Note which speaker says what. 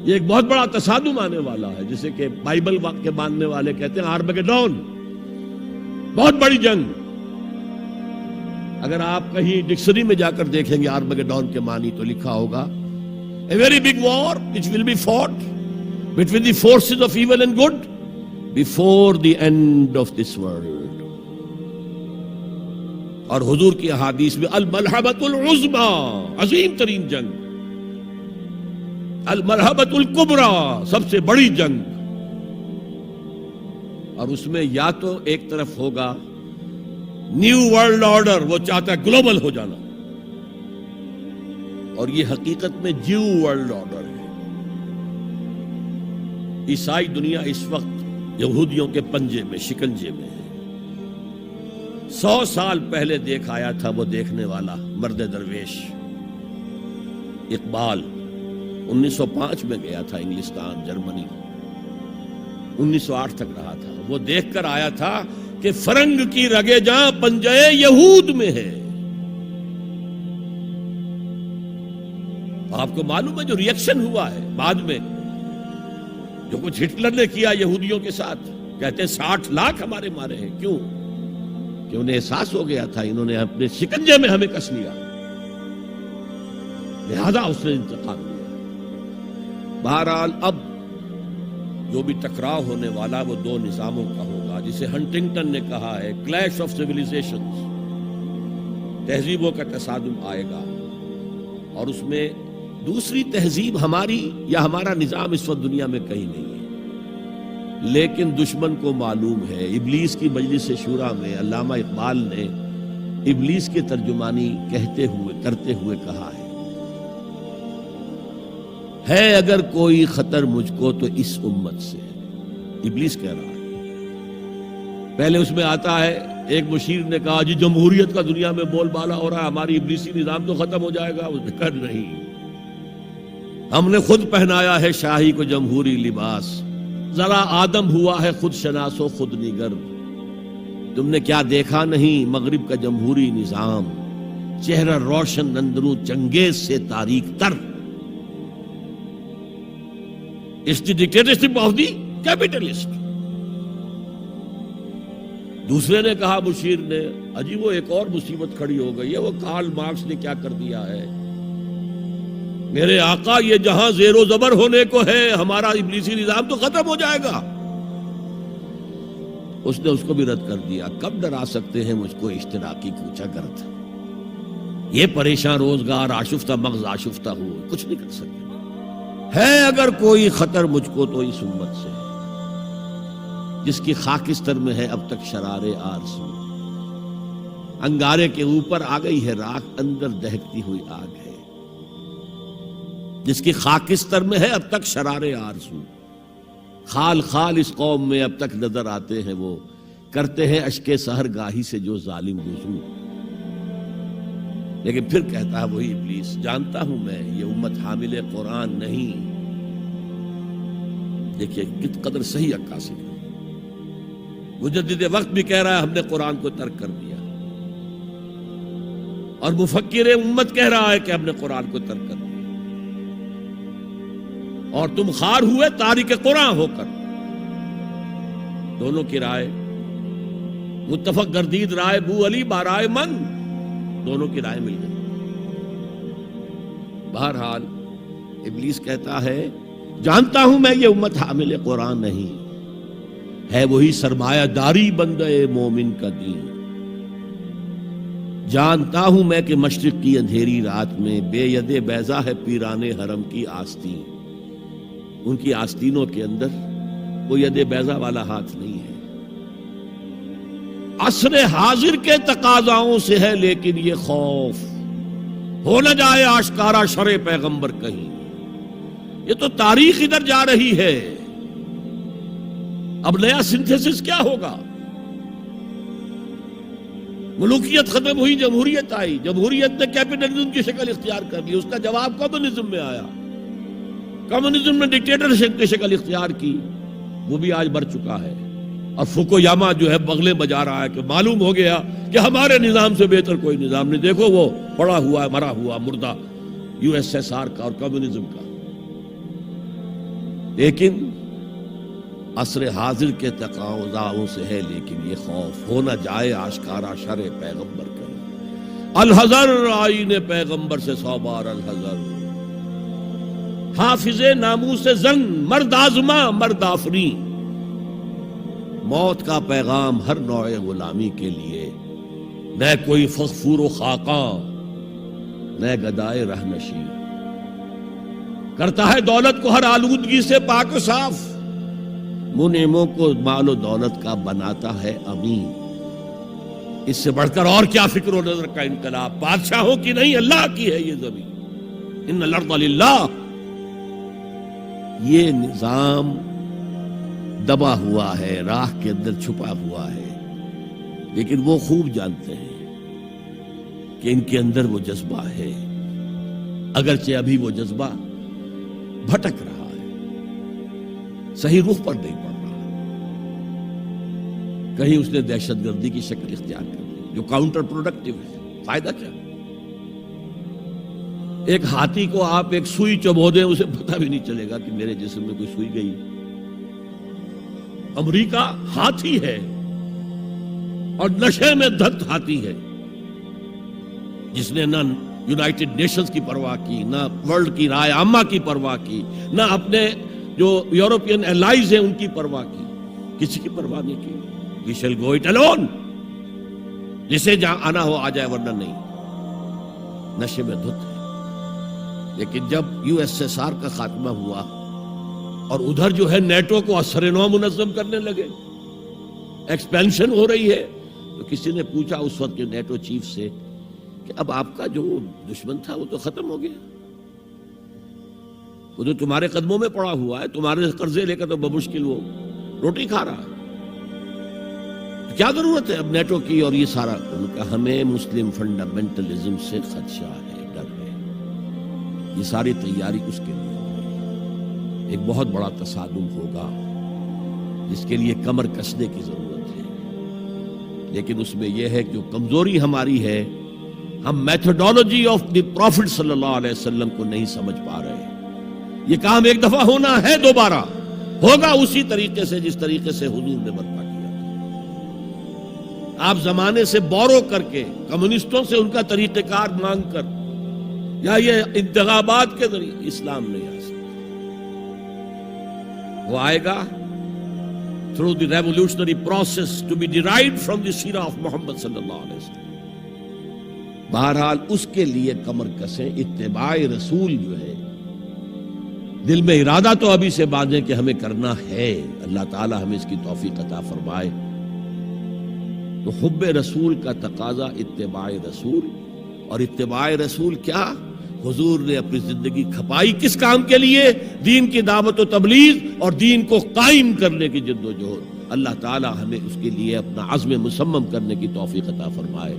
Speaker 1: یہ ایک بہت بڑا تصادم آنے والا ہے، جسے کہ بائبل کے ماننے والے کہتے ہیں آرمگیڈون، بہت بڑی جنگ۔ اگر آپ کہیں ڈکشنری میں جا کر دیکھیں گے آرمگیڈون کے معنی تو لکھا ہوگا a very big war which will be fought between the forces of evil and good before the end of this world۔ اور حضور کی احادیث میں الملحمۃ العظمی، عظیم ترین جنگ، الملحمۃ الکبریٰ، سب سے بڑی جنگ، اور اس میں یا تو ایک طرف ہوگا نیو ورلڈ آرڈر، وہ چاہتا ہے گلوبل ہو جانا، اور یہ حقیقت میں جیو ورلڈ آرڈر ہے۔ عیسائی دنیا اس وقت یہودیوں کے پنجے میں، شکنجے میں ہے۔ 100 سال پہلے دیکھ آیا تھا وہ دیکھنے والا مرد درویش اقبال، 1905 میں گیا تھا انگلستان، جرمنی، 1908 تک رہا تھا۔ وہ دیکھ کر آیا تھا کہ فرنگ کی رگے جاں پنجے یہود میں ہے۔ آپ کو معلوم ہے جو ریئیکشن ہوا ہے بعد میں، جو کچھ ہٹلر نے کیا یہودیوں کے ساتھ، کہتے 60 لاکھ ہمارے مارے ہیں۔ کیوں؟ کہ انہیں احساس ہو گیا تھا انہوں نے اپنے شکنجے میں ہمیں کس لیا، لہذا اس نے انتقام لیا۔ بہرحال اب جو بھی ٹکراؤ ہونے والا وہ دو نظاموں کا ہوگا، جسے ہنٹنگٹن نے کہا ہے کلیش آف سیویلائزیشنز، تہذیبوں کا تصادم آئے گا، اور اس میں دوسری تہذیب ہماری یا ہمارا نظام اس وقت دنیا میں کہیں نہیں ہے، لیکن دشمن کو معلوم ہے۔ ابلیس کی مجلس شورا میں علامہ اقبال نے ابلیس کی ترجمانی کرتے ہوئے کہا ہے اگر کوئی خطر مجھ کو تو اس امت سے، ابلیس کہہ رہا ہے۔ پہلے اس میں آتا ہے ایک مشیر نے کہا جی جمہوریت کا دنیا میں بول بالا ہو رہا ہے، ہماری ابلیسی نظام تو ختم ہو جائے گا۔ اس نے کہا نہیں، ہم نے خود پہنایا ہے شاہی کو جمہوری لباس، ذرا آدم ہوا ہے خود شناس و خود نگر۔ تم نے کیا دیکھا نہیں مغرب کا جمہوری نظام، چہرہ روشن اندروں چنگیز سے تاریک تر۔ It's the dictatorship of the capitalist۔ دوسرے نے کہا مشیر نے اجی وہ ایک اور مصیبت کھڑی ہو گئی ہے، وہ کارل مارکس نے کیا کر دیا ہے، میرے آقا یہ جہاں زیر و زبر ہونے کو ہے، ہمارا ابلیسی نظام تو ختم ہو جائے گا۔ اس نے اس کو بھی رد کر دیا۔ کب ڈرا سکتے ہیں مجھ کو اشتراکی کوچہ گرد، یہ پریشان روزگار آشفتہ مغز آشفتہ ہو، کچھ نہیں کر سکتے۔ ہے اگر کوئی خطر مجھ کو تو اس امت سے، جس کی خاکستر میں ہے اب تک شرار آرزو، انگارے کے اوپر آ گئی ہے راکھ، اندر دہکتی ہوئی آگ ہے، جس کی خاکستر میں ہے اب تک شرار آرزو۔ خال خال اس قوم میں اب تک نظر آتے ہیں وہ، کرتے ہیں اشک سحر گاہی سے جو ظالم وضو۔ لیکن پھر کہتا ہے وہی ابلیس، جانتا ہوں میں یہ امت حامل قرآن نہیں۔ دیکھیے کت قدر صحیح عکاسی ہے۔ مجدد وقت بھی کہہ رہا ہے ہم نے قرآن کو ترک کر دیا، اور مفکر امت کہہ رہا ہے کہ ہم نے قرآن کو ترک کر دیا، اور تم خار ہوئے تارک قرآن ہو کر۔ دونوں کی رائے متفق گردید رائے بو علی بارائے من، دونوں کی رائے مل گئی۔ بہرحال ابلیس کہتا ہے جانتا ہوں میں یہ امت حامل قرآن نہیں، ہے وہی سرمایہ داری بندے مومن کا دین۔ جانتا ہوں میں کہ مشرق کی اندھیری رات میں بے ید بیضا ہے پیران حرم کی آستین، ان کی آستینوں کے اندر وہ ید بیضا والا ہاتھ نہیں ہے۔ عصر حاضر کے تقاضاؤں سے ہے لیکن یہ خوف، ہو نہ جائے آشکارا شرع پیغمبر کہیں۔ یہ تو تاریخ ادھر جا رہی ہے، اب نیا سنتھیسس کیا ہوگا؟ ملوکیت ختم ہوئی، جمہوریت آئی، جمہوریت نے کیپٹلزم کی شکل اختیار کر لی، اس کا جواب کمیونزم میں آیا، کمیونزم نے ڈکٹیٹرشپ کی شکل اختیار کی، وہ بھی آج بڑھ چکا ہے۔ اور فوکویاما جو ہے بغلیں بجا رہا ہے کہ معلوم ہو گیا کہ ہمارے نظام سے بہتر کوئی نظام نہیں، دیکھو وہ پڑا ہوا ہے مرا ہوا مردہ USSR کا اور کمیونزم کا۔ لیکن عصر حاضر کے تقاضاؤں سے ہے، لیکن یہ خوف ہو نہ جائے آشکارا شرع پیغمبر کا۔ الحذر آئین پیغمبر سے 100 بار الحذر، حافظ ناموس زن مرد آزما مرد آفری، موت کا پیغام ہر نوع غلامی کے لیے، نہ کوئی فغفور و خاقاں، نہ گدائے رہنشی، کرتا ہے دولت کو ہر آلودگی سے پاک و صاف، منعموں کو مال و دولت کا بناتا ہے امین۔ اس سے بڑھ کر اور کیا فکر و نظر کا انقلاب، بادشاہوں کی نہیں اللہ کی ہے یہ زمین، ان الارض للہ۔ یہ نظام دبا ہوا ہے، راہ کے اندر چھپا ہوا ہے، لیکن وہ خوب جانتے ہیں کہ ان کے اندر وہ جذبہ ہے، اگرچہ ابھی وہ جذبہ بھٹک رہا ہے، صحیح رخ پر نہیں پڑ رہا، کہیں اس نے دہشت گردی کی شکل اختیار کر لی جو کاؤنٹر پروڈکٹیو ہے۔ فائدہ کیا؟ ایک ہاتھی کو آپ ایک سوئی چبو دیں، اسے پتہ بھی نہیں چلے گا کہ میرے جسم میں کوئی سوئی گئی۔ امریکہ ہاتھی ہے اور نشے میں دھت ہاتھی ہے، جس نے نہ یونائٹڈ نیشنز کی پرواہ کی، نہ ورلڈ کی رائے عامہ کی پرواہ کی، نہ اپنے جو یورپین الائز ہیں ان کی پرواہ کی، کسی کی پرواہ نہیں کی۔ We shall go it alone، جسے جہاں آنا ہو آ جائے ورنہ نہیں، نشے میں دھت ہے۔ لیکن جب USSR کا خاتمہ ہوا اور ادھر جو ہے نیٹو کو اثر نو منظم کرنے لگے، ایکسپینشن ہو رہی ہے، تو کسی نے پوچھا اس وقت کے نیٹو چیف سے کہ اب آپ کا جو دشمن تھا وہ تو ختم ہو گیا، وہ تو تمہارے قدموں میں پڑا ہوا ہے، تمہارے قرضے لے کر تو بمشکل وہ روٹی کھا رہا، کیا ضرورت ہے اب نیٹو کی اور یہ سارا؟ ان کا ہمیں مسلم فنڈامنٹلزم سے خدشہ ہے، ڈر ہے، یہ ساری تیاری اس کے لیے ہو رہی ہے۔ ایک بہت بڑا تصادم ہوگا جس کے لیے کمر کسنے کی ضرورت ہے، لیکن اس میں یہ ہے کہ جو کمزوری ہماری ہے، ہم میتھڈولوجی آف دی پروفٹ صلی اللہ علیہ وسلم کو نہیں سمجھ پا رہے۔ یہ کام ایک دفعہ ہونا ہے، دوبارہ ہوگا اسی طریقے سے جس طریقے سے حضور نے برپا کیا۔ آپ زمانے سے بورو کر کے، کمیونسٹوں سے ان کا طریقہ کار مانگ کر، یا یہ انتخابات کے ذریعے اسلام نہیں آ سکتا۔ وہ آئے گا through the revolutionary process to be derived from the سیرہ of محمد صلی اللہ علیہ وسلم۔ بہرحال اس کے لیے کمر کسیں، اتباع رسول جو ہے، دل میں ارادہ تو ابھی سے باندھیں کہ ہمیں کرنا ہے، اللہ تعالی ہمیں اس کی توفیق عطا فرمائے۔ تو حب رسول کا تقاضا اتباع رسول، اور اتباع رسول کیا؟ حضور نے اپنی زندگی کھپائی کس کام کے لیے؟ دین کی دعوت و تبلیغ اور دین کو قائم کرنے کی جد و جہد۔ اللہ تعالی ہمیں اس کے لیے اپنا عزم مصمم کرنے کی توفیق عطا فرمائے۔